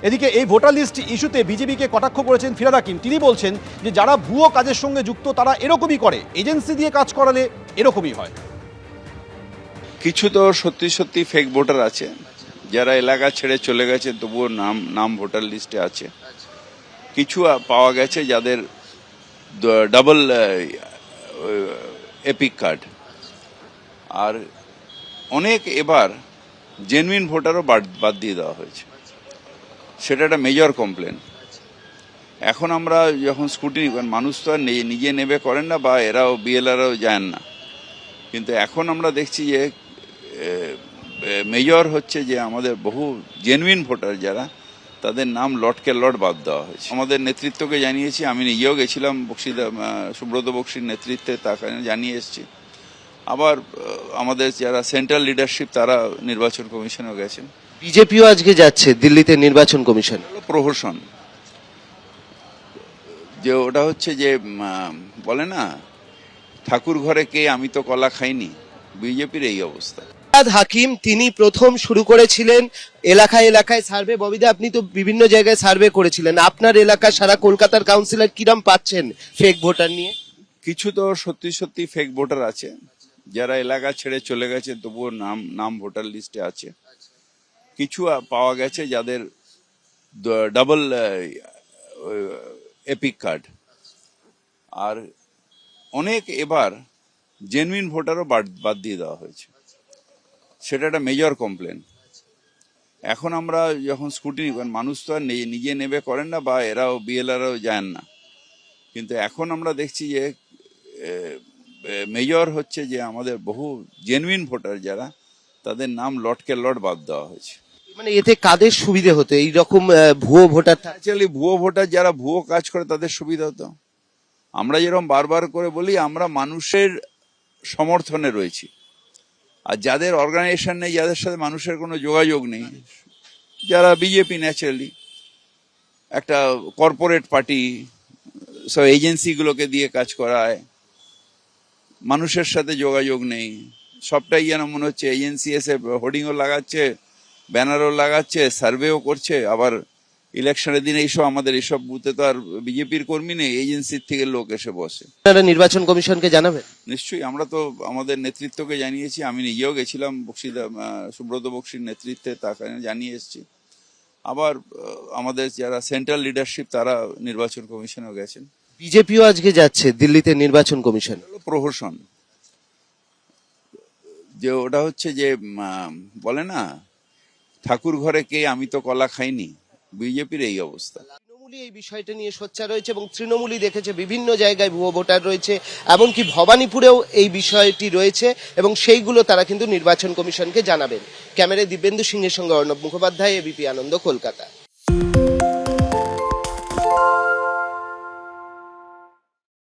এদিকে এই voter list ইস্যুতে বিজেপিকে কটাক্ষ করেছেন ফিরহাদ হাকিম। তিনি বলছেন যে যারা ভুয়ো কাজের সঙ্গে যুক্ত তারা এরকমই করে, এজেন্সি দিয়ে কাজ করালে এরকমই হয়। কিছু তো সত্যি সত্যি ফেক ভোটার আছে, যারা এলাকা ছেড়ে চলে গেছে তবুও নাম ভোটার লিস্টে আছে। কিছু পাওয়া গেছে যাদের ডাবল এপিক কার্ড, আর অনেক এবার জেনুইন ভোটারও বাদ দিয়ে দেওয়া হয়েছে। সেটা একটা মেজর কমপ্লেন। এখন আমরা যখন স্ক্রুটিনি করেন, মানুষ তো আর নিজে নেবে করেন না, বা এরাও বিএলআরও যান না, কিন্তু এখন আমরা দেখছি যে মেজর হচ্ছে যে আমাদের বহু জেনুইন ভোটার যারা, তাদের নাম লটকে লট বাদ দেওয়া হয়েছে। আমাদের নেতৃত্বকে জানিয়েছি, আমি নিজেও গেছিলাম সুব্রত বক্সির নেতৃত্বে, তাকে জানিয়ে এসেছি। আবার আমাদের যারা সেন্ট্রাল লিডারশিপ তারা নির্বাচন কমিশনেও গেছেন। বিজেপিও আজকে যাচ্ছে দিল্লিতে নির্বাচন কমিশন। প্রহসন, যে ওটা হচ্ছে যে বলে না ঠাকুর ঘরে কে, আমি তো কলা খাইনি, বিজেপির এই অবস্থা। ফিরহাদ হাকিম তিনি প্রথম শুরু করেছিলেন এলাকায় এলাকায় সার্ভে। ববিদা, আপনি তো বিভিন্ন জায়গায় সার্ভে করেছিলেন, আপনার এলাকা সারা কলকাতার কাউন্সিলর কিরম পাচ্ছেন ফেক ভোটার নিয়ে? কিছু তো সত্যি সত্যি ফেক ভোটার আছে, যারা এলাকা ছেড়ে চলে গেছে তবুও নাম ভোটার লিস্টে আছে। কিছু পাওয়া গেছে যাদের ডাবল এপিক কার্ড, আর অনেক এবার জেনুইন ভোটারও বাদ দিয়ে দেওয়া হয়েছে। সেটা একটা মেজর কমপ্লেন। এখন আমরা যখন স্ক্রুটিনি করেন, মানুষ তো আর নিজে নেবে করেন না, বা এরাও বিএলআরও যান না, কিন্তু এখন আমরা দেখছি যে মেজর হচ্ছে যে আমাদের বহু জেনুইন ভোটার যারা, তাদের নাম লটকে লট বাদ দেওয়া হয়েছে। মানে এতে কাদের সুবিধে হতো এইরকম ভুয়ো ভোটার? অ্যাকচুয়ালি ভুয়ো ভোটার যারা ভুয়ো কাজ করে তাদের সুবিধা হতো। আমরা যেরকম বারবার করে বলি, আমরা মানুষের সমর্থনে রয়েছি, আর যাদের অর্গানাইজেশন নেই, যাদের সাথে মানুষের কোনো যোগাযোগ নেই, যারা বিজেপি ন্যাচারালি একটা কর্পোরেট পার্টি, সব এজেন্সিগুলোকে দিয়ে কাজ করায়, মানুষের সাথে যোগাযোগ নেই, সবটাই যেন মনে হচ্ছে এজেন্সি এসে হোর্ডিংও লাগাচ্ছে, ব্যানারও লাগাচ্ছে, সার্ভেও করছে, আবার ইলেকশনের দিনে এইসব আমাদের এইসব বুথে তো আর বিজেপির কর্মী নেই, এজেন্সির থেকে লোক এসে বসে। আপনারা নির্বাচন কমিশনকে জানাবেন? নিশ্চয়ই, আমরা তো আমাদের নেতৃত্বকে জানিয়েছি, আমি নিজেও গেছিলাম সুব্রত বক্সির নেতৃত্বে, তাকে জানিয়ে এসেছি। আবার আমাদের যারা সেন্ট্রাল লিডারশিপ তারা নির্বাচন কমিশনেও গেছেন। বিজেপিও আজকে যাচ্ছে দিল্লিতে নির্বাচন কমিশন। প্রহসন, যে ওটা হচ্ছে যে বলে না ঠাকুর ঘরে কে, আমি তো কলা খাইনি, বিজেপির এই অবস্থা। তৃণমূলই এই বিষয়টা নিয়ে সোচ্চার রয়েছে এবং তৃণমূলই দেখেছে বিভিন্ন জায়গায় ভুয়ো ভোটার রয়েছে, এমনকি ভবানীপুরেও এই বিষয়টি রয়েছে এবং সেইগুলো তারা কিন্তু নির্বাচন কমিশনকে জানাবেন। ক্যামেরায় দিব্যেন্দু সিংহের সঙ্গে অর্ণব মুখোপাধ্যায়, এবিপি আনন্দ, কলকাতা।